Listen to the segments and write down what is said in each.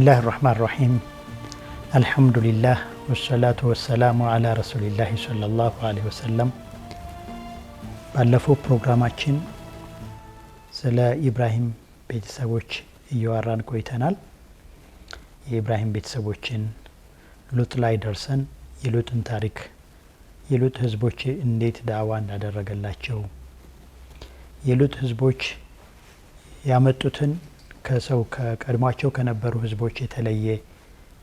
ቢስሚላህ ራህማን ራሂም አልሐምዱሊላህ ወሰላቱ ወሰላሙ አላ ረሱሊላህ ሰለላሁ ዐለይሂ ወሰለም። ባለፈው ፕሮግራማችን ስለ ኢብራሂም ቤተሰቦች እያወራን ቆይተናል። የኢብራሂም ቤተሰቦችን ሉጥ ላይ ደርሰን የሉጥን ታሪክ፣ የሉጥ ህዝቦች እንዴት ዳዕዋ እንዳደረገላቸው፣ የሉጥ ህዝቦች ያመጡትን ከሰው ከቀድሟቸው ከነበሩ ህዝቦች የተለየ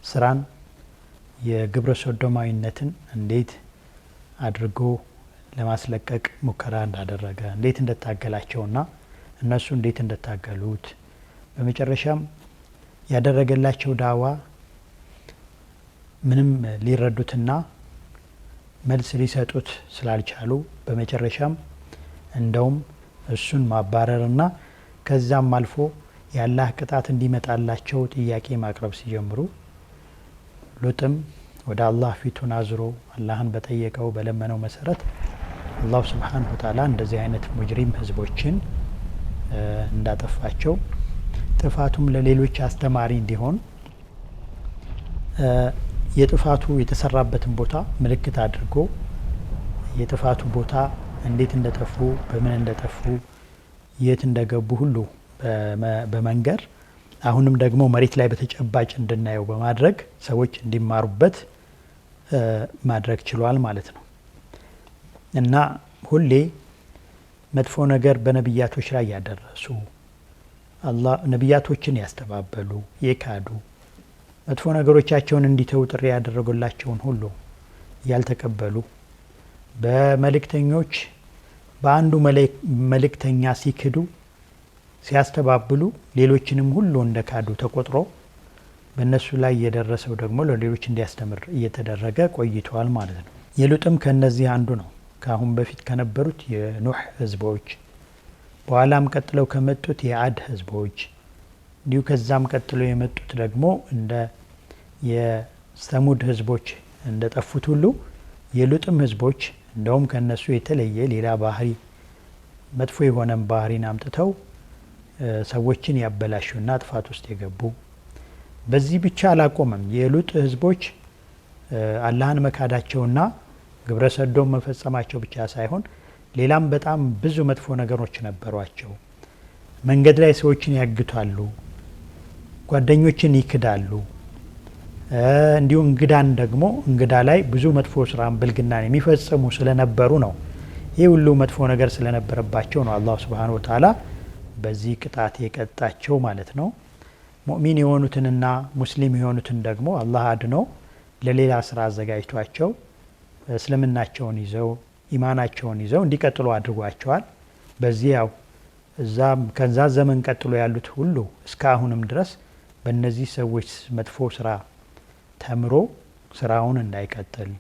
ስራን የግብረ ሶዶማዊነትን እንዴት አድርጎ ለማስለቀቅ ሙከራ እንዳደረገ፣ እንዴት እንደታገላቸውና እነሱ እንዴት እንደታገሉት፣ በመጨረሻም ያደረገላቸው ዳዕዋ ምንም ሊረዱትና መልስ ሊሰጡት ስላልቻሉ በመጨረሻም እንደውም እሱን ማባረርና ከዛም አልፎ የአላህ ቅጣት እንዲመጣላቸው ጥያቄ ማቅረብ ሲጀምሩ ሉጥም ወደ አላህ ፊቱን አዝሮ አላህን በጠየቀው በለመነው መሰረት አላሁ ስብሓነሁ ወተዓላ እንደዚህ አይነት ሙጅሪም ህዝቦችን እንዳጠፋቸው፣ ጥፋቱም ለሌሎች አስተማሪ እንዲሆን የጥፋቱ የተሰራበትን ቦታ ምልክት አድርጎ የጥፋቱ ቦታ እንዴት እንደጠፉ፣ በምን እንደጠፉ፣ የት እንደገቡ ሁሉ በመንገር አሁንም ደግሞ መሬት ላይ በተጨባጭ እንድናየው በማድረግ ሰዎች እንዲማሩበት ማድረግ ችሏል ማለት ነው። እና ሁሌ መጥፎ ነገር በነቢያቶች ላይ ያደረሱ፣ አላህ ነቢያቶችን ያስተባበሉ፣ የካዱ፣ መጥፎ ነገሮቻቸውን እንዲተው ጥሪ ያደረጉላቸውን ሁሉ ያልተቀበሉ፣ በመልእክተኞች በአንዱ መልእክተኛ ሲክዱ ሲያስተባብሉ ሌሎችንም ሁሉ እንደ ካዱ ተቆጥሮ በእነሱ ላይ የደረሰው ደግሞ ለሌሎች እንዲያስተምር እየተደረገ ቆይተዋል ማለት ነው። የሉጥም ከነዚህ አንዱ ነው። ከአሁን በፊት ከነበሩት የኑህ ህዝቦች፣ በኋላም ቀጥለው ከመጡት የአድ ህዝቦች፣ እንዲሁ ከዛም ቀጥሎ የመጡት ደግሞ እንደ የሰሙድ ህዝቦች እንደጠፉት ሁሉ የሉጥም ህዝቦች እንደውም ከነሱ የተለየ ሌላ ባህሪ፣ መጥፎ የሆነም ባህሪን አምጥተው ሰዎችን ያበላሹና ጥፋት ውስጥ የገቡ። በዚህ ብቻ አላቆመም። የሉጥ ህዝቦች አላህን መካዳቸውና ግብረ ሰዶም መፈጸማቸው ብቻ ሳይሆን ሌላም በጣም ብዙ መጥፎ ነገሮች ነበሯቸው። መንገድ ላይ ሰዎችን ያግታሉ፣ ጓደኞችን ይክዳሉ። እንዲሁም እንግዳን ደግሞ እንግዳ ላይ ብዙ መጥፎ ስራን ብልግናን የሚፈጽሙ ስለነበሩ ነው። ይህ ሁሉ መጥፎ ነገር ስለነበረባቸው ነው አላህ ሱብሓነሁ ወተዓላ በዚህ ቅጣት የቀጣቸው ማለት ነው። ሙእሚን የሆኑትንና ሙስሊም የሆኑትን ደግሞ አላህ አድኖ ለሌላ ስራ አዘጋጅቷቸው እስልምናቸውን ይዘው ኢማናቸውን ይዘው እንዲቀጥሉ አድርጓቸዋል። በዚህ ያው ከዛ ዘመን ቀጥሎ ያሉት ሁሉ እስከ አሁንም ድረስ በእነዚህ ሰዎች መጥፎ ስራ ተምሮ ስራውን እንዳይቀጥል፣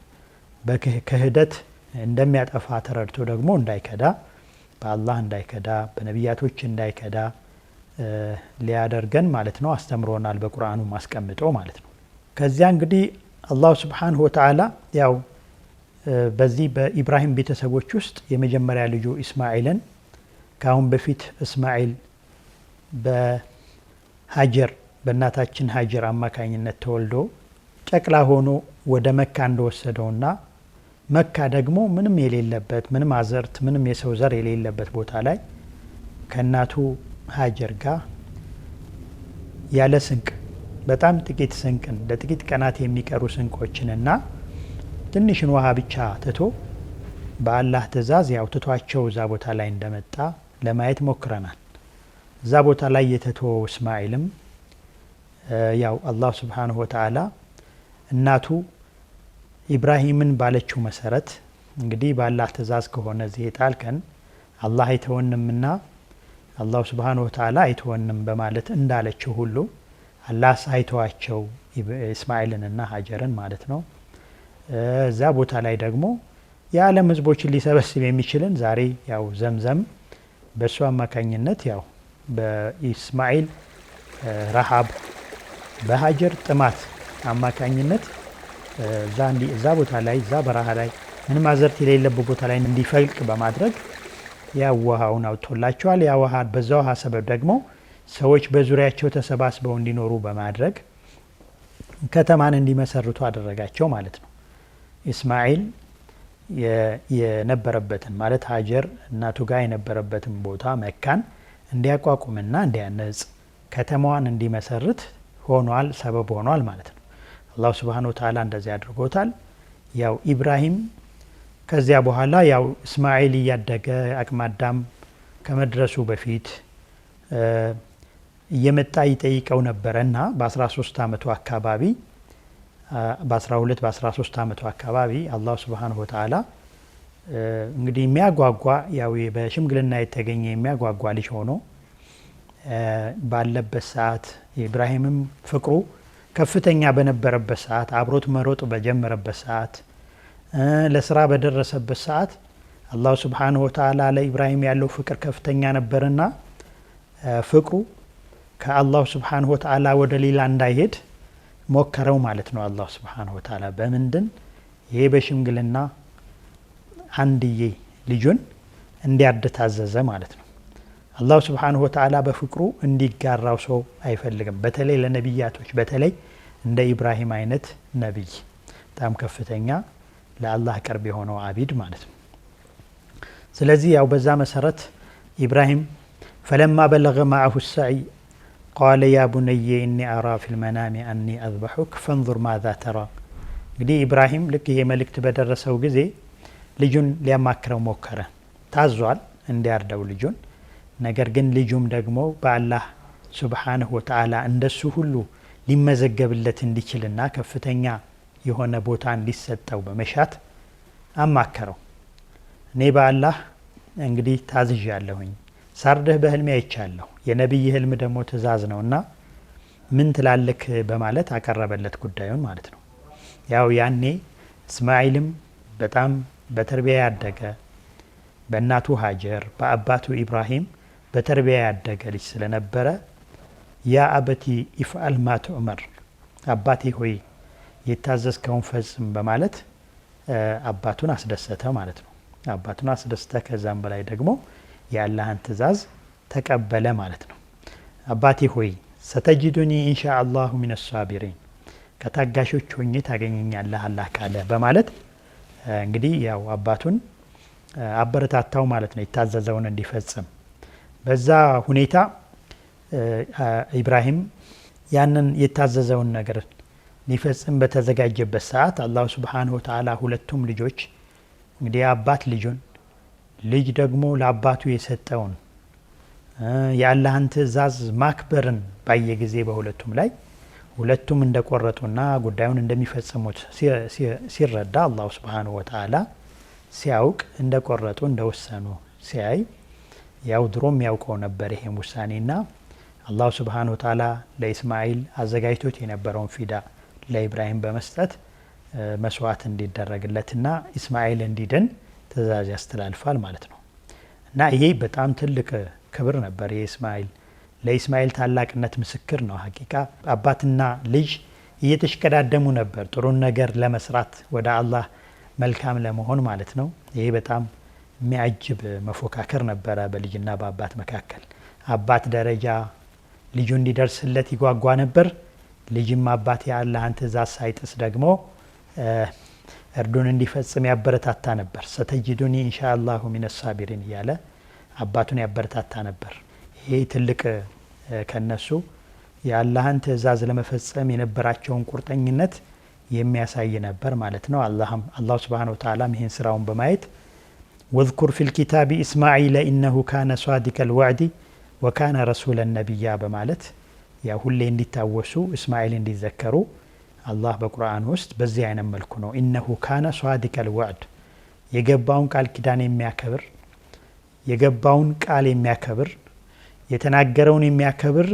በክህደት እንደሚያጠፋ ተረድቶ ደግሞ እንዳይከዳ፣ በአላህ እንዳይከዳ፣ በነቢያቶች እንዳይከዳ ሊያደርገን ማለት ነው አስተምሮናል፣ በቁርአኑ ማስቀምጦ ማለት ነው። ከዚያ እንግዲህ አላሁ ስብሓነሁ ወተዓላ ያው በዚህ በኢብራሂም ቤተሰቦች ውስጥ የመጀመሪያ ልጁ ኢስማኤልን ከአሁን በፊት እስማኤል በሀጀር በእናታችን ሀጀር አማካኝነት ተወልዶ ጨቅላ ሆኖ ወደ መካ እንደወሰደውና መካ ደግሞ ምንም የሌለበት፣ ምንም አዘርት፣ ምንም የሰው ዘር የሌለበት ቦታ ላይ ከእናቱ ሀጀር ጋር ያለ ስንቅ በጣም ጥቂት ስንቅን ለጥቂት ቀናት የሚቀሩ ስንቆችንና ትንሽን ውሃ ብቻ ትቶ በአላህ ትእዛዝ ያው ትቷቸው እዛ ቦታ ላይ እንደመጣ ለማየት ሞክረናል። እዛ ቦታ ላይ የተተወው እስማኤልም ያው አላህ ሱብሓነሁ ወተዓላ እናቱ ኢብራሂምን ባለችው መሰረት እንግዲህ በአላህ ትእዛዝ ከሆነ እዚህ የጣልከን አላህ አይተወንምና አላሁ ስብሓነሁ ወተዓላ አይተወንም በማለት እንዳለችው ሁሉ አላህ ሳይተዋቸው እስማኤልንና ሀጀርን ማለት ነው። እዛ ቦታ ላይ ደግሞ የዓለም ህዝቦችን ሊሰበስብ የሚችልን ዛሬ ያው ዘምዘም በእሱ አማካኝነት ያው በኢስማኤል ረሃብ በሀጀር ጥማት አማካኝነት እዛ ቦታ ላይ እዛ በረሃ ላይ ምንም አዘርት የሌለበት ቦታ ላይ እንዲፈልቅ በማድረግ ያ ውሃውን አውጥቶላቸዋል። ያ ውሃ በዛ ውሃ ሰበብ ደግሞ ሰዎች በዙሪያቸው ተሰባስበው እንዲኖሩ በማድረግ ከተማን እንዲመሰርቱ አደረጋቸው ማለት ነው። ኢስማኤል የነበረበትን ማለት ሀጀር እናቱ ጋር የነበረበትን ቦታ መካን እንዲያቋቁምና እንዲያነጽ ከተማዋን እንዲመሰርት ሆኗል፣ ሰበብ ሆኗል ማለት ነው። አላሁ ሱብሓነሁ ወተዓላ እንደዚህ አድርጎታል። ያው ኢብራሂም ከዚያ በኋላ ያው እስማኤል እያደገ አቅመ አዳም ከመድረሱ በፊት እየመጣ ይጠይቀው ነበረ እና በ13 ዓመቱ አካባቢ በ12 በ13 ዓመቱ አካባቢ አላሁ ሱብሓነሁ ወተዓላ እንግዲህ የሚያጓጓ ያው በሽምግልና የተገኘ የሚያጓጓ ልጅ ሆኖ ባለበት ሰዓት ኢብራሂምም ፍቅሩ ከፍተኛ በነበረበት ሰዓት አብሮት መሮጥ በጀመረበት ሰዓት ለስራ በደረሰበት ሰዓት አላሁ ሱብሓነሁ ወተዓላ ለኢብራሂም ያለው ፍቅር ከፍተኛ ነበርና ፍቅሩ ከአላሁ ሱብሓነሁ ወተዓላ ወደ ሌላ እንዳይሄድ ሞከረው ማለት ነው። አላሁ ሱብሓነሁ ወተዓላ በምንድን ይሄ በሽምግልና አንድዬ ልጁን እንዲያርድ ታዘዘ ማለት ነው። አላሁ ሱብሓነሁ ወተዓላ በፍቅሩ እንዲጋራው ሰው አይፈልግም። በተለይ ለነቢያቶች በተለይ እንደ ኢብራሂም አይነት ነቢይ በጣም ከፍተኛ ለአላህ ቅርብ የሆነው አቢድ ማለት ነው። ስለዚህ ያው በዛ መሰረት ኢብራሂም ፈለማ በለገ ማዐሁ ሰዕይ ቃለ ያ ቡነየ ኢኒ አራ ፊል መናሚ አኒ አዝበሑክ ፈንዙር ማዛ ተራ። እንግዲህ ኢብራሂም ልክ ይሄ መልእክት በደረሰው ጊዜ ልጁን ሊያማክረው ሞከረ። ታዟል እንዲያርደው ልጁን። ነገር ግን ልጁም ደግሞ በአላህ ሱብሓነሁ ወተዓላ እንደሱ ሁሉ ሊመዘገብለት እንዲችልና ከፍተኛ የሆነ ቦታ እንዲሰጠው በመሻት አማከረው። እኔ በአላህ እንግዲህ ታዝዣለሁኝ፣ ሳርድህ በህልሜ አይቻለሁ፣ የነቢይ ህልም ደግሞ ትእዛዝ ነውና ምን ትላልክ በማለት አቀረበለት ጉዳዩን ማለት ነው። ያው ያኔ እስማኤልም በጣም በተርቢያ ያደገ በእናቱ ሀጀር በአባቱ ኢብራሂም በተርቢያ ያደገ ልጅ ስለነበረ ያ አበቲ ኢፍአል ማ ቱዕመር፣ አባቴ ሆይ የታዘዝከውን ፈጽም በማለት አባቱን አስደሰተ ማለት ነው። አባቱን አስደሰተ። ከዛም በላይ ደግሞ የአላህን ትእዛዝ ተቀበለ ማለት ነው። አባቴ ሆይ ሰተጅዱኒ ኢንሻ አላሁ ሚነ ሳቢሪን፣ ከታጋሾች ሆኜ ታገኘኛለህ አላህ ካለ በማለት እንግዲህ ያው አባቱን አበረታታው ማለት ነው፣ የታዘዘውን እንዲፈጽም። በዛ ሁኔታ ኢብራሂም ያንን የታዘዘውን ነገር ሊፈጽም በተዘጋጀበት ሰዓት አላሁ ሱብሓነሁ ወተዓላ ሁለቱም ልጆች እንግዲህ አባት ልጁን ልጅ ደግሞ ለአባቱ የሰጠውን የአላህን ትእዛዝ ማክበርን ባየ ጊዜ በሁለቱም ላይ ሁለቱም እንደቆረጡና ጉዳዩን እንደሚፈጽሙት ሲረዳ አላሁ ሱብሓነሁ ወተዓላ ሲያውቅ እንደቆረጡ እንደወሰኑ ሲያይ ያው ድሮም ያውቀው ነበር ይሄም ውሳኔና አላሁ ሱብሓነሁ ወተዓላ ለኢስማኤል አዘጋጅቶት የነበረውን ፊዳ ለኢብራሂም በመስጠት መስዋዕት እንዲደረግለትና ኢስማኤል እንዲድን ትእዛዝ ያስተላልፋል ማለት ነው። እና ይሄ በጣም ትልቅ ክብር ነበር የኢስማኤል ለኢስማኤል ታላቅነት ምስክር ነው። ሀቂቃ አባትና ልጅ እየተሽቀዳደሙ ነበር ጥሩን ነገር ለመስራት ወደ አላህ መልካም ለመሆን ማለት ነው። ይሄ በጣም የሚያጅብ መፎካከር ነበረ በልጅና በአባት መካከል። አባት ደረጃ ልጁ እንዲደርስለት ይጓጓ ነበር። ልጅም አባት የአላህን ትእዛዝ ሳይጥስ ደግሞ እርዱን እንዲፈጽም ያበረታታ ነበር። ሰተጅዱኒ ኢንሻአላሁ ሚነ ሳቢሪን እያለ አባቱን ያበረታታ ነበር። ይሄ ትልቅ ከነሱ የአላህን ትእዛዝ ለመፈጸም የነበራቸውን ቁርጠኝነት የሚያሳይ ነበር ማለት ነው። አላሁ ሱብሓነሁ ወተዓላ ይህን ስራውን በማየት ወዝኩር ፊል ኪታቢ ኢስማዒለ ኢነሁ ካነ ሷዲቀል ወዕዲ ወካነ ረሱለን ነቢያ በማለት ያ ሁሌ እንዲታወሱ እስማኤል እንዲዘከሩ አላህ በቁርአን ውስጥ በዚህ አይነት መልኩ ነው ኢነሁ ካነ ሷዲቀል ወዕድ፣ የገባውን ቃል ኪዳን የሚያከብር የገባውን ቃል የሚያከብር የተናገረውን የሚያከብር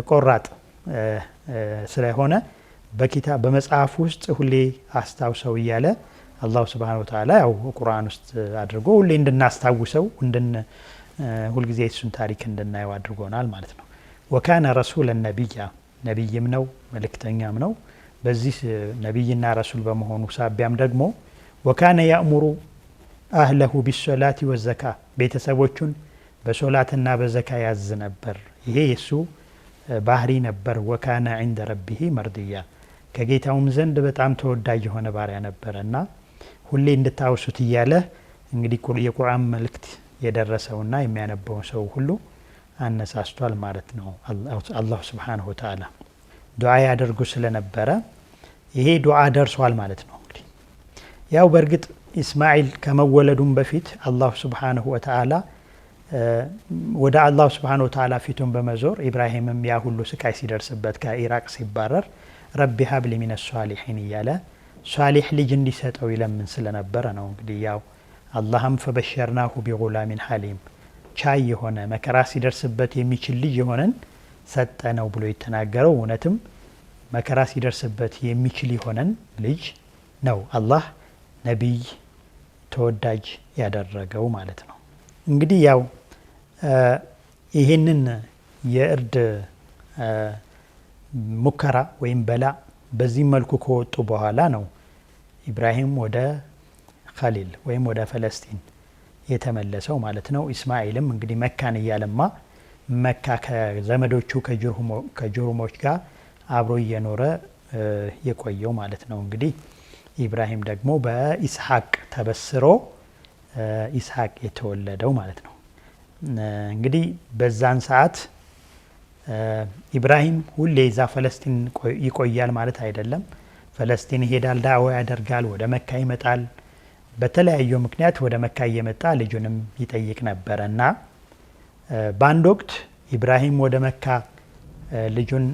ቆራጥ ስለሆነ በመጽሐፍ ውስጥ ሁሌ አስታውሰው እያለ አላሁ ሱብሓነሁ ወተዓላ ያው ቁርአን ውስጥ አድርጎ ሁሌ እንድናስታውሰው ሁልጊዜ እሱን ታሪክ እንድናየው አድርጎናል ማለት ነው። ወካነ ረሱለን ነቢያ፣ ነቢይም ነው መልእክተኛም ነው። በዚህ ነቢይና ረሱል በመሆኑ ሳቢያም ደግሞ ወካነ ያእሙሩ አህለሁ ቢሶላቲ ወዘካ፣ ቤተሰቦቹን በሶላትና በዘካ ያዝ ነበር። ይሄ የሱ ባህሪ ነበር። ወካነ ዒንደ ረቢሂ መርድያ፣ ከጌታውም ዘንድ በጣም ተወዳጅ የሆነ ባሪያ ነበረና ሁሌ እንድታወሱት እያለ እንግዲህ የቁርአን መልእክት የደረሰውና የሚያነበው ሰው ሁሉ አነሳስቷል ማለት ነው። አላሁ ሱብሓነሁ ወተዓላ ዱዓ ያደርጉ ስለነበረ ይሄ ዱዓ ደርሷል ማለት ነው። እንግዲህ ያው በእርግጥ ኢስማኤል ከመወለዱም በፊት አላሁ ሱብሓነሁ ወተዓላ ወደ አላሁ ሱብሓነሁ ወተዓላ ፊቱን በመዞር ኢብራሂምም ያ ሁሉ ስቃይ ሲደርስበት ከኢራቅ ሲባረር ረቢ ሀብሊ ሚነ ሷሊሒን እያለ ሷሊሕ ልጅ እንዲሰጠው ይለምን ስለነበረ ነው። እንግዲህ ያው አላህም ፈበሸርናሁ ቢጉላሚን ሐሊም ቻይ የሆነ መከራ ሲደርስበት የሚችል ልጅ የሆነን ሰጠ ነው ብሎ የተናገረው። እውነትም መከራ ሲደርስበት የሚችል የሆነን ልጅ ነው አላህ ነቢይ ተወዳጅ ያደረገው ማለት ነው። እንግዲህ ያው ይህንን የእርድ ሙከራ ወይም በላ በዚህ መልኩ ከወጡ በኋላ ነው ኢብራሂም ወደ ኸሊል ወይም ወደ ፈለስጢን የተመለሰው ማለት ነው። ኢስማኤልም እንግዲህ መካን እያለማ መካ ከዘመዶቹ ከጅሩሞች ጋር አብሮ እየኖረ የቆየው ማለት ነው። እንግዲህ ኢብራሂም ደግሞ በኢስሐቅ ተበስሮ ኢስሐቅ የተወለደው ማለት ነው። እንግዲህ በዛን ሰዓት ኢብራሂም ሁሌ እዛ ፈለስጢን ይቆያል ማለት አይደለም። ፈለስጢን ይሄዳል፣ ዳዕዋ ያደርጋል፣ ወደ መካ ይመጣል። በተለያዩ ምክንያት ወደ መካ እየመጣ ልጁንም ይጠይቅ ነበረ እና በአንድ ወቅት ኢብራሂም ወደ መካ ልጁን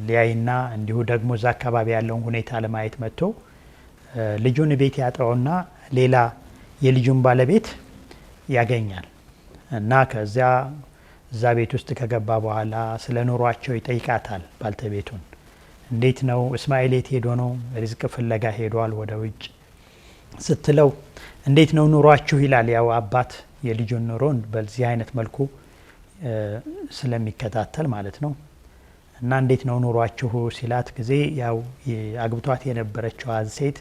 ሊያይና እንዲሁ ደግሞ እዛ አካባቢ ያለውን ሁኔታ ለማየት መጥቶ ልጁን ቤት ያጠውና ሌላ የልጁን ባለቤት ያገኛል እና ከዚያ እዛ ቤት ውስጥ ከገባ በኋላ ስለ ኑሯቸው ይጠይቃታል። ባልተቤቱን እንዴት ነው እስማኤል የት ሄዶ ነው? ሪዝቅ ፍለጋ ሄዷል ወደ ውጭ ስትለው እንዴት ነው ኑሯችሁ ይላል። ያው አባት የልጁን ኑሮ በዚህ አይነት መልኩ ስለሚከታተል ማለት ነው። እና እንዴት ነው ኑሯችሁ ሲላት ጊዜ ያው አግብቷት የነበረችው ሴት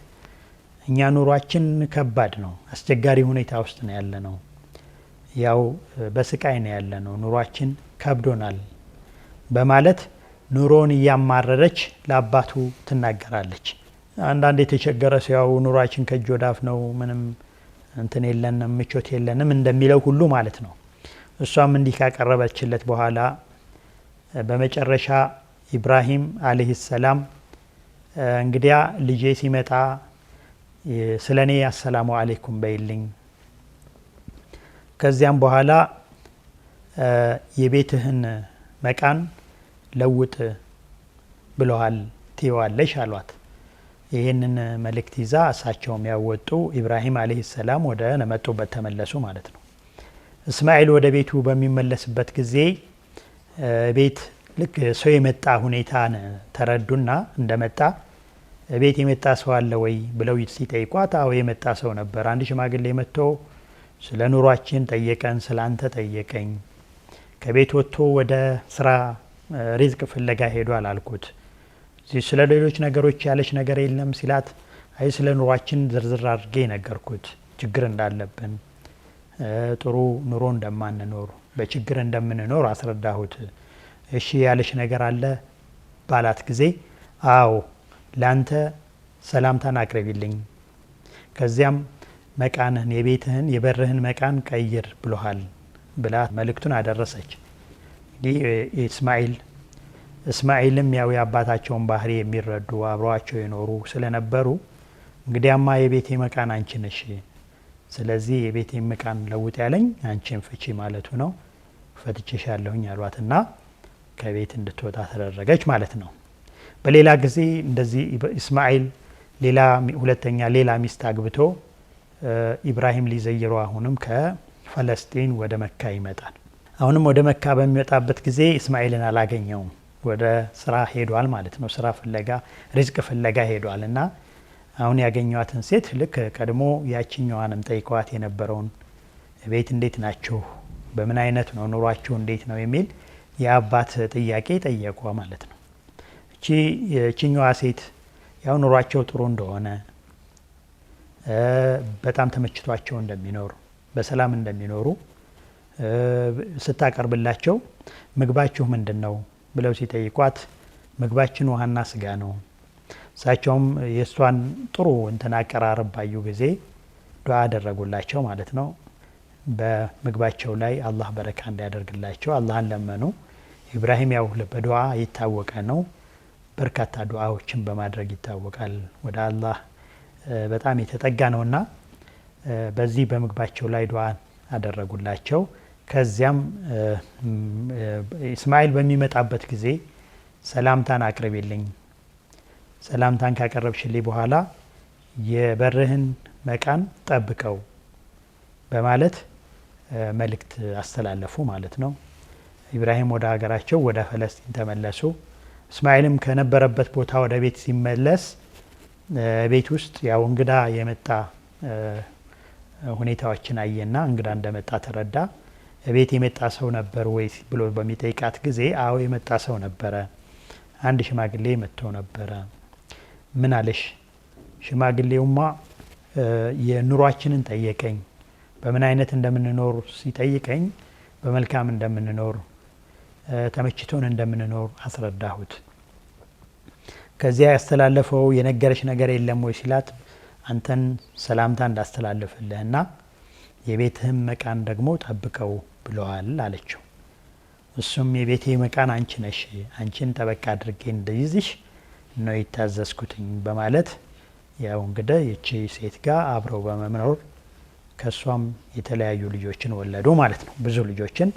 እኛ ኑሯችን ከባድ ነው፣ አስቸጋሪ ሁኔታ ውስጥ ነው ያለ ነው፣ ያው በስቃይ ነው ያለ ነው፣ ኑሯችን ከብዶናል በማለት ኑሮን እያማረረች ለአባቱ ትናገራለች። አንዳንድ የተቸገረ ሰው ያው ኑሯችን ከእጅ ወዳፍ ነው፣ ምንም እንትን የለንም፣ ምቾት የለንም እንደሚለው ሁሉ ማለት ነው። እሷም እንዲህ ካቀረበችለት በኋላ በመጨረሻ ኢብራሂም አለይሂ ሰላም እንግዲያ ልጄ ሲመጣ ስለኔ አሰላሙ አለይኩም በይልኝ፣ ከዚያም በኋላ የቤትህን መቃን ለውጥ ብለዋል ትይዋለሽ አሏት። ይህንን መልእክት ይዛ እሳቸውም ያወጡ ኢብራሂም አለይሂ ሰላም ወደ መጡበት ተመለሱ ማለት ነው። እስማኤል ወደ ቤቱ በሚመለስበት ጊዜ ቤት ልክ ሰው የመጣ ሁኔታን ተረዱና እንደመጣ ቤት የመጣ ሰው አለ ወይ ብለው ሲጠይቋት አዎ የመጣ ሰው ነበር፣ አንድ ሽማግሌ መጥቶ ስለ ኑሯችን ጠየቀን፣ ስለ አንተ ጠየቀኝ፣ ከቤት ወጥቶ ወደ ስራ ሪዝቅ ፍለጋ ሄዷል አልኩት፣ ስለ ሌሎች ነገሮች ያለች ነገር የለም ሲላት አይ ስለ ኑሯችን ዝርዝር አድርጌ ነገርኩት፣ ችግር እንዳለብን፣ ጥሩ ኑሮ እንደማንኖር፣ በችግር እንደምንኖር አስረዳሁት። እሺ ያለች ነገር አለ ባላት ጊዜ አዎ ላንተ ሰላምታን አቅርቢልኝ፣ ከዚያም መቃንህን የቤትህን የበርህን መቃን ቀይር ብሎሃል ብላ መልእክቱን አደረሰች። እስማኤልም ያው የአባታቸውን ባህሪ የሚረዱ አብረዋቸው የኖሩ ስለነበሩ እንግዲያማ የቤቴ መቃን አንቺ ነሽ፣ ስለዚህ የቤቴ መቃን ለውጥ ያለኝ አንቺን ፍቺ ማለቱ ነው፣ ፈትቼሻለሁኝ አሏትና ከቤት እንድትወጣ ተደረገች ማለት ነው። በሌላ ጊዜ እንደዚህ እስማኤል ሁለተኛ ሌላ ሚስት አግብቶ ኢብራሂም ሊዘይሩ አሁንም ከፈለስጢን ወደ መካ ይመጣል። አሁንም ወደ መካ በሚመጣበት ጊዜ እስማኤልን አላገኘውም፣ ወደ ስራ ሄዷል ማለት ነው። ስራ ፍለጋ ሪዝቅ ፍለጋ ሄዷል እና አሁን ያገኘዋትን ሴት ልክ ቀድሞ ያችኛዋንም ጠይቀዋት የነበረውን ቤት እንዴት ናችሁ፣ በምን አይነት ነው ኑሯችሁ፣ እንዴት ነው የሚል የአባት ጥያቄ ጠየቋ ማለት ነው። እቺኛዋ ሴት ያው ኑሯቸው ጥሩ እንደሆነ በጣም ተመችቷቸው እንደሚኖሩ በሰላም እንደሚኖሩ ስታቀርብላቸው ምግባችሁ ምንድን ነው ብለው ሲጠይቋት ምግባችን ውሃና ስጋ ነው፣ እሳቸውም የእሷን ጥሩ እንትን አቀራረብ ባዩ ጊዜ ዱዓ አደረጉላቸው ማለት ነው። በምግባቸው ላይ አላህ በረካ እንዲያደርግላቸው አላህን ለመኑ። ኢብራሂም ያው በዱዓ የታወቀ ነው። በርካታ ዱዓዎችን በማድረግ ይታወቃል። ወደ አላህ በጣም የተጠጋ ነውና በዚህ በምግባቸው ላይ ዱዓ አደረጉላቸው። ከዚያም እስማኤል በሚመጣበት ጊዜ ሰላምታን አቅርቢልኝ፣ ሰላምታን ካቀረብሽልኝ በኋላ የበርህን መቃን ጠብቀው በማለት መልእክት አስተላለፉ ማለት ነው። ኢብራሂም ወደ ሀገራቸው ወደ ፈለስጢን ተመለሱ። እስማኤልም ከነበረበት ቦታ ወደ ቤት ሲመለስ ቤት ውስጥ ያው እንግዳ የመጣ ሁኔታዎችን አየና እንግዳ እንደመጣ ተረዳ። ቤት የመጣ ሰው ነበር ወይ ብሎ በሚጠይቃት ጊዜ አዎ የመጣ ሰው ነበረ፣ አንድ ሽማግሌ መጥቶ ነበረ። ምን አለሽ? ሽማግሌውማ የኑሯችንን ጠየቀኝ። በምን አይነት እንደምንኖር ሲጠይቀኝ በመልካም እንደምንኖር ተመችቶን እንደምንኖር አስረዳሁት። ከዚያ ያስተላለፈው የነገረች ነገር የለም ወይ ሲላት አንተን ሰላምታ እንዳስተላልፍልህና የቤትህም መቃን ደግሞ ጠብቀው ብለዋል አለችው። እሱም የቤቴ መቃን አንቺ ነሽ፣ አንቺን ጠበቅ አድርጌ እንደይዝሽ ነው የታዘዝኩትኝ በማለት ያው እንግዲህ ይቺ ሴት ጋር አብረው በመኖር ከሷም የተለያዩ ልጆችን ወለዱ ማለት ነው። ብዙ ልጆችን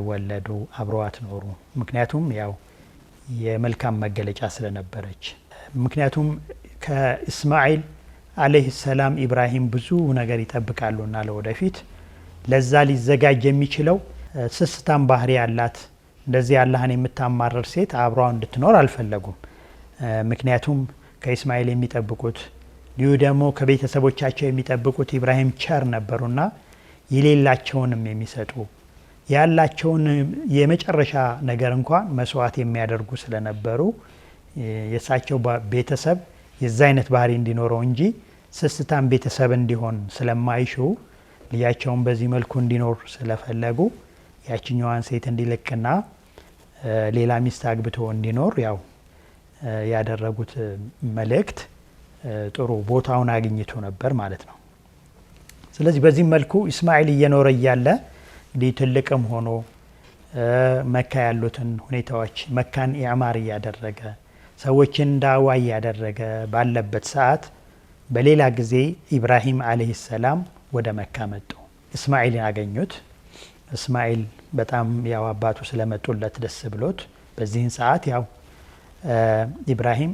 ወለዱ፣ አብረዋት ኖሩ። ምክንያቱም ያው የመልካም መገለጫ ስለነበረች። ምክንያቱም ከእስማኤል አለይሂ ሰላም ኢብራሂም ብዙ ነገር ይጠብቃሉና ለወደፊት ለዛ ሊዘጋጅ የሚችለው ስስታም ባህሪ ያላት እንደዚህ አላህን የምታማረር ሴት አብረው እንድትኖር አልፈለጉም። ምክንያቱም ከእስማኤል የሚጠብቁት ልዩ ደግሞ ከቤተሰቦቻቸው የሚጠብቁት ኢብራሂም ቸር ነበሩና የሌላቸውንም የሚሰጡ ያላቸውን የመጨረሻ ነገር እንኳን መስዋዕት የሚያደርጉ ስለነበሩ የእሳቸው ቤተሰብ የዛ አይነት ባህሪ እንዲኖረው እንጂ ስስታም ቤተሰብ እንዲሆን ስለማይሹ ልጃቸውን በዚህ መልኩ እንዲኖር ስለፈለጉ ያችኛዋን ሴት እንዲለቅና ሌላ ሚስት አግብቶ እንዲኖር ያው ያደረጉት መልእክት ጥሩ ቦታውን አግኝቶ ነበር ማለት ነው። ስለዚህ በዚህ መልኩ እስማኤል እየኖረ እያለ እንግዲህ ትልቅም ሆኖ መካ ያሉትን ሁኔታዎች መካን ኢዕማር እያደረገ ሰዎችን ዳዋ እያደረገ ባለበት ሰዓት በሌላ ጊዜ ኢብራሂም አለይሂ ሰላም ወደ መካ መጡ። እስማኤልን አገኙት። እስማኤል በጣም ያው አባቱ ስለመጡለት ደስ ብሎት በዚህን ሰዓት ያው ኢብራሂም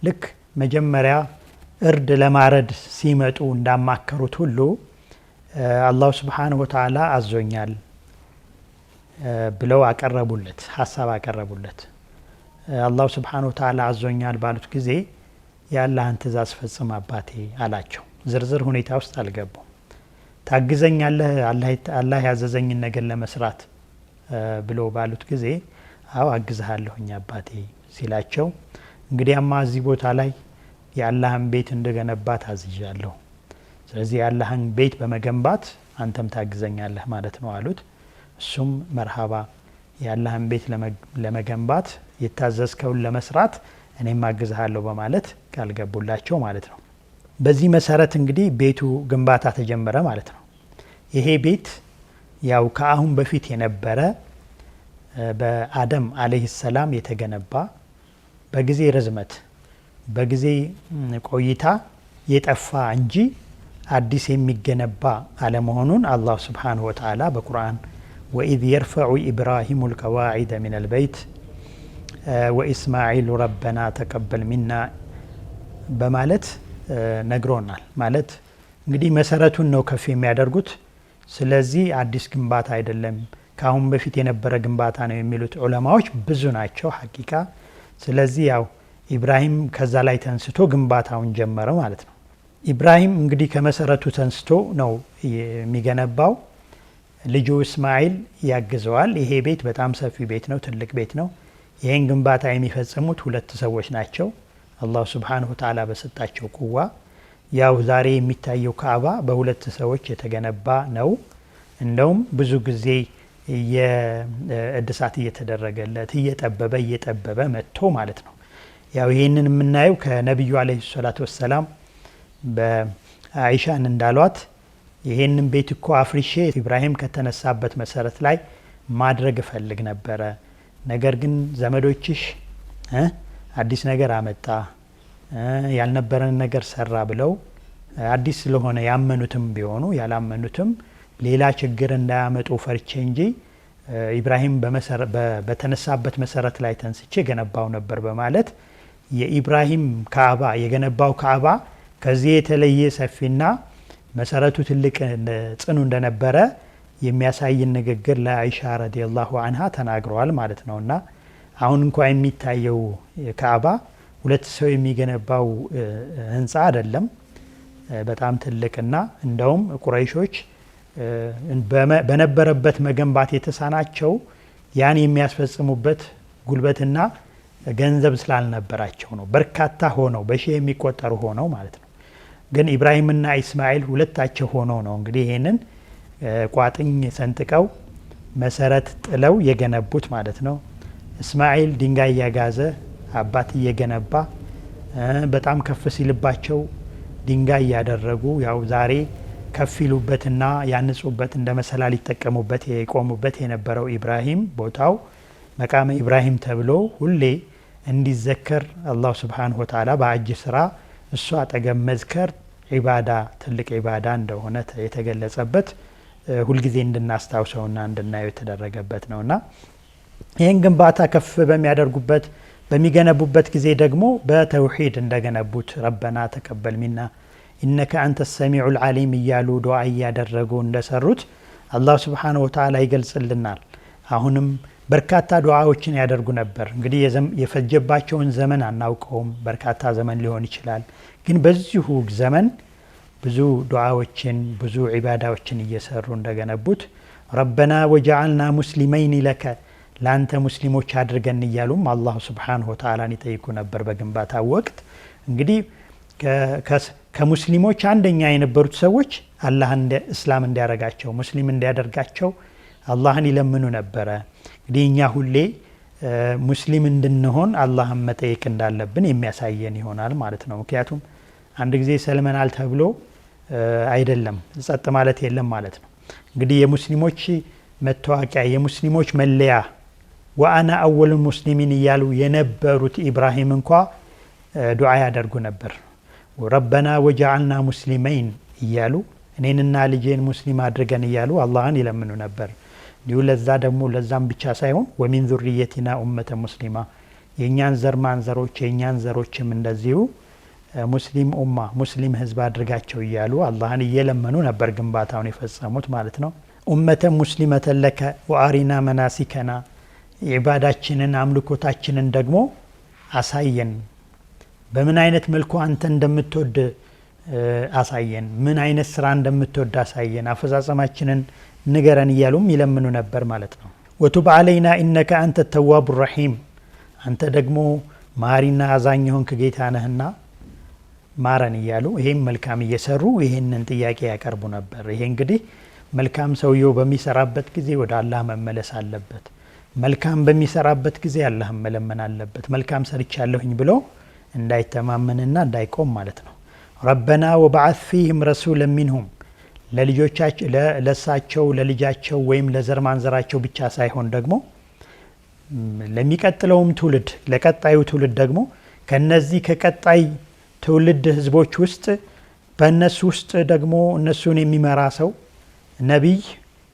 ልክ መጀመሪያ እርድ ለማረድ ሲመጡ እንዳማከሩት ሁሉ አላሁ ስብሓነሁ ወተዓላ አዞኛል ብለው አቀረቡለት፣ ሀሳብ አቀረቡለት። አላሁ ስብሓነሁ ወተዓላ አዞኛል ባሉት ጊዜ የአላህን ትእዛዝ ፈጽም አባቴ አላቸው። ዝርዝር ሁኔታ ውስጥ አልገቡም። ታግዘኛለህ አላህ ያዘዘኝን ነገር ለመስራት ብሎ ባሉት ጊዜ አዎ አግዝሃለሁኝ አባቴ ሲላቸው እንግዲያማ እዚህ ቦታ ላይ የአላህን ቤት እንደገነባ ታዝዣለሁ። ስለዚህ የአላህን ቤት በመገንባት አንተም ታግዘኛለህ ማለት ነው አሉት። እሱም መርሃባ የአላህን ቤት ለመገንባት የታዘዝከውን ለመስራት እኔም አግዝሃለሁ በማለት ቃል ገቡላቸው ማለት ነው። በዚህ መሰረት እንግዲህ ቤቱ ግንባታ ተጀመረ ማለት ነው። ይሄ ቤት ያው ከአሁን በፊት የነበረ በአደም አለይሂ ሰላም የተገነባ በጊዜ ርዝመት በጊዜ ቆይታ የጠፋ እንጂ አዲስ የሚገነባ አለመሆኑን አላህ ሱብሓነሁ ወተዓላ በቁርአን ወኢዝ የርፈዑ ኢብራሂሙ ልቀዋዒደ ሚን አልበይት ወኢስማዒሉ ረበና ተቀበል ሚና በማለት ነግሮናል። ማለት እንግዲህ መሰረቱን ነው ከፍ የሚያደርጉት። ስለዚህ አዲስ ግንባታ አይደለም ከአሁን በፊት የነበረ ግንባታ ነው የሚሉት ዑለማዎች ብዙ ናቸው ሐቂቃ። ስለዚህ ያው ኢብራሂም ከዛ ላይ ተንስቶ ግንባታውን ጀመረ ማለት ነው። ኢብራሂም እንግዲህ ከመሰረቱ ተንስቶ ነው የሚገነባው። ልጁ እስማኤል ያግዘዋል። ይሄ ቤት በጣም ሰፊ ቤት ነው፣ ትልቅ ቤት ነው። ይህን ግንባታ የሚፈጽሙት ሁለት ሰዎች ናቸው። አላሁ ስብሓነሁ ወተዓላ በሰጣቸው ቁዋ ያው ዛሬ የሚታየው ካዕባ በሁለት ሰዎች የተገነባ ነው። እንደውም ብዙ ጊዜ የእድሳት እየተደረገለት እየጠበበ መጥቶ ማለት ነው። ያው ይሄንን የምናየው ከነብዩ አለይሂ ሰላቱ ወሰላም በአይሻን እንዳሏት ይሄንን ቤት እኮ አፍርሼ ኢብራሂም ከተነሳበት መሰረት ላይ ማድረግ እፈልግ ነበረ፣ ነገር ግን ዘመዶችሽ አዲስ ነገር አመጣ ያልነበረን ነገር ሰራ ብለው አዲስ ስለሆነ ያመኑትም ቢሆኑ ያላመኑትም ሌላ ችግር እንዳያመጡ ፈርቼ እንጂ ኢብራሂም በተነሳበት መሰረት ላይ ተንስቼ ገነባው ነበር በማለት የኢብራሂም ካዕባ የገነባው ካዕባ ከዚህ የተለየ ሰፊና መሰረቱ ትልቅ ጽኑ እንደነበረ የሚያሳይ ንግግር ለአይሻ ረዲየላሁ ዐንሃ ተናግረዋል ማለት ነውና አሁን እንኳን የሚታየው ካዕባ ሁለት ሰው የሚገነባው ህንጻ አይደለም። በጣም ትልቅና እንደውም ቁረይሾች በነበረበት መገንባት የተሳናቸው ያን የሚያስፈጽሙበት ጉልበትና ገንዘብ ስላልነበራቸው ነው። በርካታ ሆነው በሺህ የሚቆጠሩ ሆነው ማለት ነው። ግን ኢብራሂምና ኢስማኤል ሁለታቸው ሆነው ነው እንግዲህ ይሄንን ቋጥኝ ሰንጥቀው መሰረት ጥለው የገነቡት ማለት ነው። እስማኤል ድንጋይ እያጋዘ አባት እየገነባ በጣም ከፍ ሲልባቸው ድንጋይ እያደረጉ ያው ዛሬ ከፍ ይሉበትና ያንጹበት እንደ መሰላል ይጠቀሙበት የቆሙበት የነበረው ኢብራሂም ቦታው መቃመ ኢብራሂም ተብሎ ሁሌ እንዲዘከር አላህ ሱብሓነሁ ወተዓላ በሐጅ ስራ እሱ አጠገብ መዝከር ዒባዳ ትልቅ ዒባዳ እንደሆነ የተገለጸበት ሁልጊዜ እንድናስታውሰውና እንድናየው የተደረገበት ነውና ይህን ግንባታ ከፍ በሚያደርጉበት በሚገነቡበት ጊዜ ደግሞ በተውሂድ እንደገነቡት ረበና ተቀበል ሚና ኢነከ አንተ ሰሚዑል ዓሊም እያሉ ዱዓ እያደረጉ እንደሰሩት አላህ ሱብሓነሁ ወተዓላ ይገልጽልናል። አሁንም በርካታ ዱዓዎችን ያደርጉ ነበር። እንግዲህ የፈጀባቸውን ዘመን አናውቀውም፣ በርካታ ዘመን ሊሆን ይችላል። ግን በዚሁ ዘመን ብዙ ዱዓዎችን ብዙ ዒባዳዎችን እየሰሩ እንደገነቡት ረበና ወጀዐልና ሙስሊመይን ለከ ለአንተ ሙስሊሞች አድርገን እያሉም አላህ ሱብሓነሁ ወተዓላን ይጠይቁ ነበር በግንባታ ወቅት። እንግዲህ ከሙስሊሞች አንደኛ የነበሩት ሰዎች አላህን እስላም እንዲያደርጋቸው ሙስሊም እንዲያደርጋቸው አላህን ይለምኑ ነበረ። እንግዲህ እኛ ሁሌ ሙስሊም እንድንሆን አላህን መጠየቅ እንዳለብን የሚያሳየን ይሆናል ማለት ነው። ምክንያቱም አንድ ጊዜ ሰልመናል ተብሎ አይደለም ጸጥ ማለት የለም ማለት ነው። እንግዲህ የሙስሊሞች መታወቂያ የሙስሊሞች መለያ ወአና አወሉ ሙስሊሚን እያሉ የነበሩት ኢብራሂም እንኳ ዱዓ ያደርጉ ነበር። ረበና ወጀዐልና ሙስሊመይን እያሉ እኔንና ልጄን ሙስሊም አድርገን እያሉ አላህን ይለምኑ ነበር። እንዲሁ ለዛ ደግሞ ለዛም ብቻ ሳይሆን ወሚን ዙርየቲና ኡመተ ሙስሊማ የእኛን ዘር ማንዘሮች የእኛን ዘሮችም እንደዚሁ ሙስሊም ኡማ ሙስሊም ህዝብ አድርጋቸው እያሉ አላህን እየለመኑ ነበር ግንባታውን የፈጸሙት ማለት ነው። ኡመተ ሙስሊመተን ለከ ወአሪና መናሲከና ኢባዳችንን አምልኮታችንን ደግሞ አሳየን፣ በምን አይነት መልኩ አንተ እንደምትወድ አሳየን፣ ምን አይነት ስራ እንደምትወድ አሳየን፣ አፈጻጸማችንን ንገረን እያሉም ይለምኑ ነበር ማለት ነው። ወቱብ አለይና ኢነከ አንተ ተዋቡ ረሒም አንተ ደግሞ ማሪና አዛኝ ሆንክ ጌታ ነህና ማረን እያሉ ይሄም መልካም እየሰሩ ይሄንን ጥያቄ ያቀርቡ ነበር። ይሄ እንግዲህ መልካም ሰውየው በሚሰራበት ጊዜ ወደ አላህ መመለስ አለበት። መልካም በሚሰራበት ጊዜ አላህን መለመን አለበት። መልካም ሰርቻለሁኝ ብሎ እንዳይተማመንና እንዳይቆም ማለት ነው። ረበና ወበዓት ፊህም ረሱለን ሚንሁም ለልጆቻቸው ለሳቸው ለልጃቸው ወይም ለዘር ማንዘራቸው ብቻ ሳይሆን ደግሞ ለሚቀጥለውም ትውልድ ለቀጣዩ ትውልድ ደግሞ ከነዚህ ከቀጣይ ትውልድ ህዝቦች ውስጥ በእነሱ ውስጥ ደግሞ እነሱን የሚመራ ሰው ነቢይ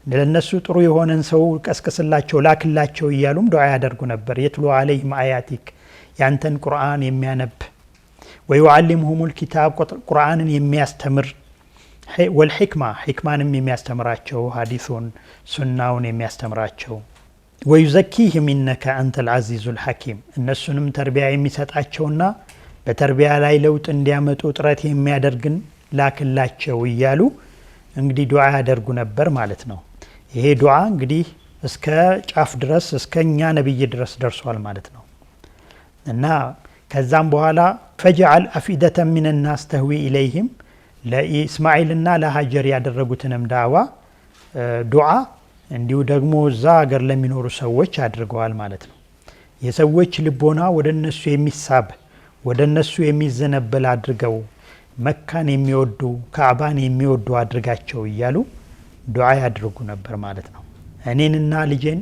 ለነሱ ጥሩ የሆነን ሰው ቀስቅስላቸው ላክላቸው እያሉም ዱዓ ያደርጉ ነበር። የትሉ አለይሂም አያቲክ ያንተን ቁርአን የሚያነብ ወዩዓሊሙሁሙል ኪታብ ቁርአንን የሚያስተምር ወልሕክማ ሕክማንም የሚያስተምራቸው ሐዲሱን ሱናውን የሚያስተምራቸው ወዩዘኪህም ኢነከ አንተል ዐዚዙል ሐኪም እነሱንም ተርቢያ የሚሰጣቸውና በተርቢያ ላይ ለውጥ እንዲያመጡ ጥረት የሚያደርግን ላክላቸው እያሉ እንግዲህ ዱዓ ያደርጉ ነበር ማለት ነው። ይሄ ዱዓ እንግዲህ እስከ ጫፍ ድረስ እስከኛ ነብይ ድረስ ደርሷል ማለት ነው። እና ከዛም በኋላ ፈጅዐል አፊደተ ሚነ ናስ ተህዊ ኢለይሂም ለኢስማኤልና ለሀጀር ያደረጉትንም ዳዋ ዱዓ እንዲሁ ደግሞ እዛ ሀገር ለሚኖሩ ሰዎች አድርገዋል ማለት ነው። የሰዎች ልቦና ወደ እነሱ የሚሳብ ወደ እነሱ የሚዘነበል አድርገው መካን የሚወዱ ካዕባን የሚወዱ አድርጋቸው እያሉ ዱዓ ያድርጉ ነበር ማለት ነው። እኔንና ልጄን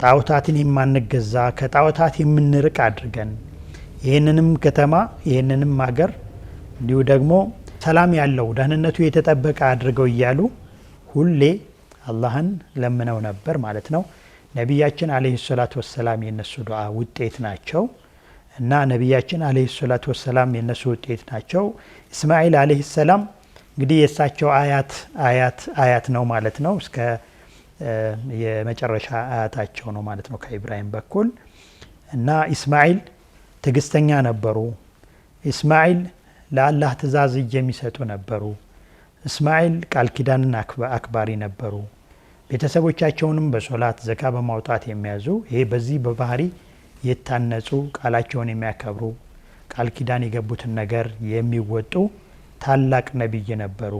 ጣዖታትን የማንገዛ ከጣዖታት የምንርቅ አድርገን ይህንንም ከተማ ይህንንም ሀገር እንዲሁ ደግሞ ሰላም ያለው ደህንነቱ የተጠበቀ አድርገው እያሉ ሁሌ አላህን ለምነው ነበር ማለት ነው። ነቢያችን አለይሂ ሰላቱ ወሰላም የነሱ ዱዓ ውጤት ናቸው እና ነቢያችን አለይሂ ሰላቱ ወሰላም የነሱ ውጤት ናቸው። እስማኤል አለይሂ ሰላም እንግዲህ የእሳቸው አያት ነው ማለት ነው። እስከ የመጨረሻ አያታቸው ነው ማለት ነው ከኢብራሂም በኩል እና ኢስማኤል ትዕግስተኛ ነበሩ። ኢስማኤል ለአላህ ትእዛዝ የሚሰጡ ነበሩ። እስማኤል ቃል ኪዳንን አክባሪ ነበሩ። ቤተሰቦቻቸውንም በሶላት ዘካ በማውጣት የሚያዙ ይሄ በዚህ በባህሪ የታነጹ ቃላቸውን የሚያከብሩ ቃል ኪዳን የገቡትን ነገር የሚወጡ ታላቅ ነቢይ ነበሩ።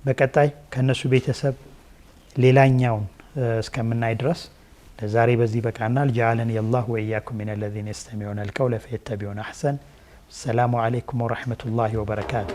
በቀጣይ ከነሱ ቤተሰብ ሌላኛውን እስከምናይ ድረስ ለዛሬ በዚህ በቃናል። ጀዐለኒ አላሁ ወኢያኩም ሚነ ለዚነ የስተሚዑነ አልቀውለ ፈየተቢዑነ አሕሰን። ሰላሙ አለይኩም ወረሕመቱላሂ ወበረካቱ።